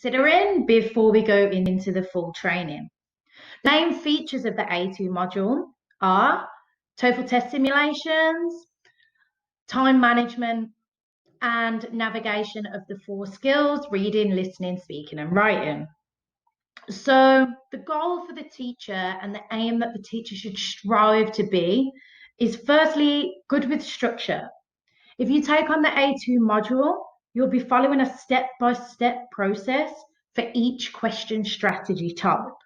considering before we go into the full training. The main features of the A2 module are TOEFL test simulations, time management, and navigation of the 4 skills: reading, listening, speaking, and writing. So the goal for the teacher and the aim that the teacher should strive to be is, firstly, good with structure. If you take on the A2 module, you'll be following a step-by-step process for each question strategy type.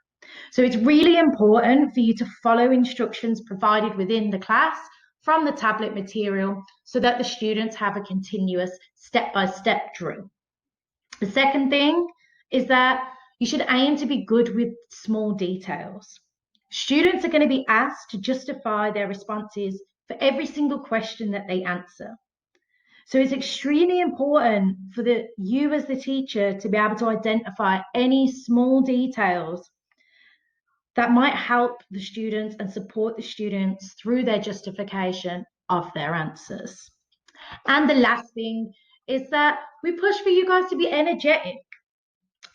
So it's really important for you to follow instructions provided within the class from the tablet material so that the students have a continuous step-by-step drill. The second thing is that you should aim to be good with small details. Students are going to be asked to justify their responses for every single question that they answer. So it's extremely important for you as the teacher to be able to identify any small details that might help the students and support the students through their justification of their answers. And the last thing is that we push for you guys to be energetic.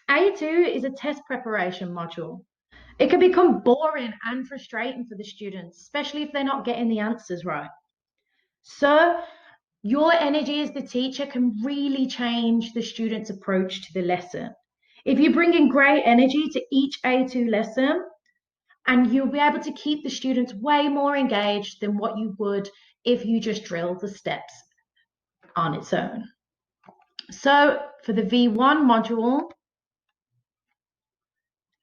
A2 is a test preparation module. It can become boring and frustrating for the students, especially if they're not getting the answers right. So your energy as the teacher can really change the student's approach to the lesson. If you bring in great energy to each A2 lesson, and you'll be able to keep the students way more engaged than what you would if you just drill the steps on its own. So for the V1 module,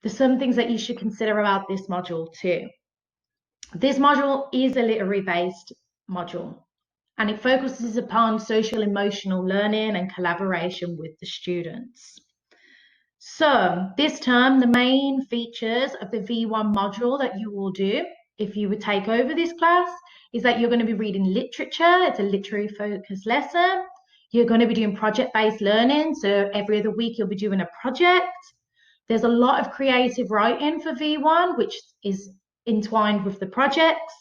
there's some things that you should consider about this module too. This module is a literary-based module, and it focuses upon social emotional learning and collaboration with the students. So this term, the main features of the V1 module that you will do if you would take over this class is that you're going to be reading literature. It's a literary focused lesson. You're going to be doing project-based learning. So every other week you'll be doing a project. There's a lot of creative writing for V1, which is entwined with the projects.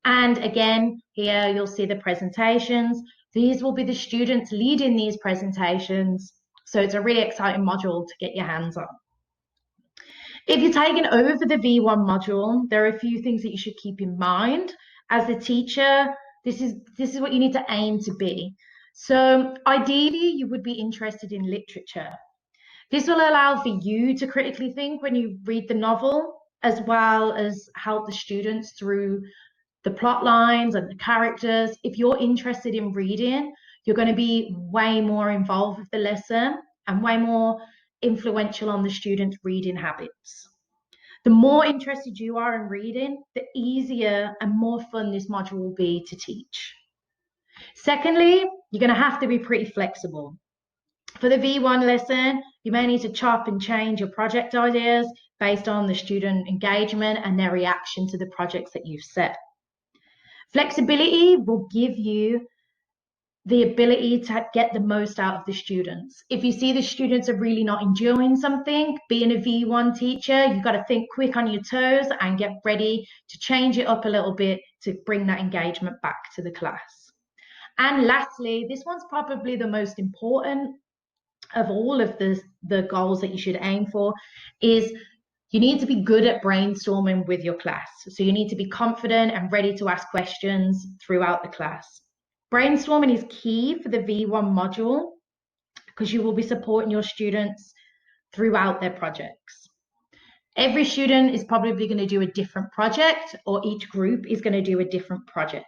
And again, here you'll see the presentations. These will be the students leading these presentations. So it's a really exciting module to get your hands on. If you're taking over for the V1 module, there are a few things that you should keep in mind. As a teacher, this is what you need to aim to be. So ideally, you would be interested in literature. This will allow for you to critically think when you read the novel, as well as help the students through the plot lines and the characters. If you're interested in reading, you're going to be way more involved with the lesson and way more influential on the students' reading habits. The more interested you are in reading, the easier and more fun this module will be to teach. Secondly, you're going to have to be pretty flexible. For the V1 lesson, you may need to chop and change your project ideas based on the student engagement and their reaction to the projects that you've set. Flexibility will give you the ability to get the most out of the students. If you see the students are really not enjoying something, being a V1 teacher, you've got to think quick on your toes and get ready to change it up a little bit to bring that engagement back to the class. And lastly, this one's probably the most important of all of the goals that you should aim for, is you need to be good at brainstorming with your class. So you need to be confident and ready to ask questions throughout the class. Brainstorming is key for the V1 module because you will be supporting your students throughout their projects. Every student is probably going to do a different project, or each group is going to do a different project.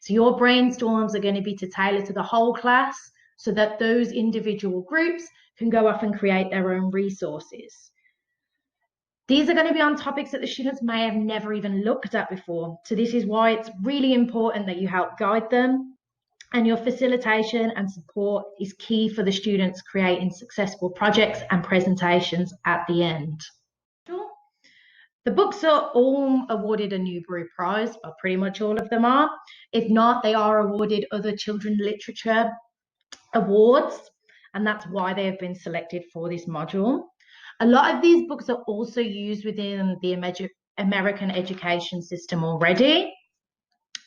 So your brainstorms are going to be to tailor to the whole class so that those individual groups can go off and create their own resources. These are going to be on topics that the students may have never even looked at before. So this is why it's really important that you help guide them, and your facilitation and support is key for the students creating successful projects and presentations at the end. The books are all awarded a Newbery Prize, or pretty much all of them are. If not, they are awarded other children's literature awards, and that's why they have been selected for this module. A lot of these books are also used within the American education system already.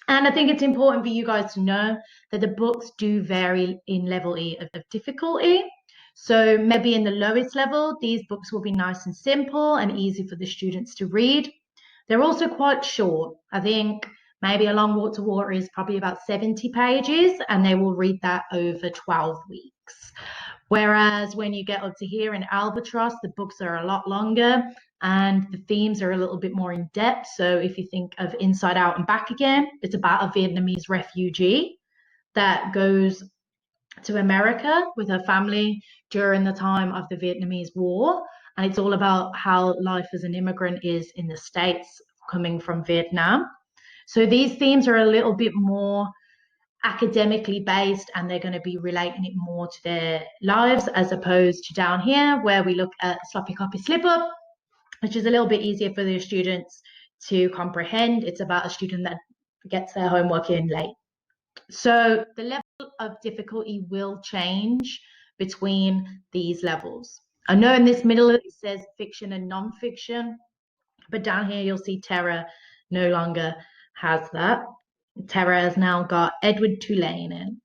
And I think it's important for you guys to know that the books do vary in level of difficulty. So maybe in the lowest level, these books will be nice and simple and easy for the students to read. They're also quite short. I think maybe A Long Walk to Water is probably about 70 pages, and they will read that over 12 weeks. Whereas when you get up to here in Albatross, the books are a lot longer and the themes are a little bit more in depth. So if you think of Inside Out and Back Again, it's about a Vietnamese refugee that goes to America with her family during the time of the Vietnamese War. And it's all about how life as an immigrant is in the States coming from Vietnam. So these themes are a little bit more academically based and they're going to be relating it more to their lives as opposed to down here where we look at Sloppy Copy Slip Up, which is a little bit easier for the students to comprehend. It's about a student that gets their homework in late. So the level of difficulty will change between these levels. I know in this middle it says fiction and non-fiction, but down here you'll see Terra no longer has that. Terra has now got Edward Tulane in.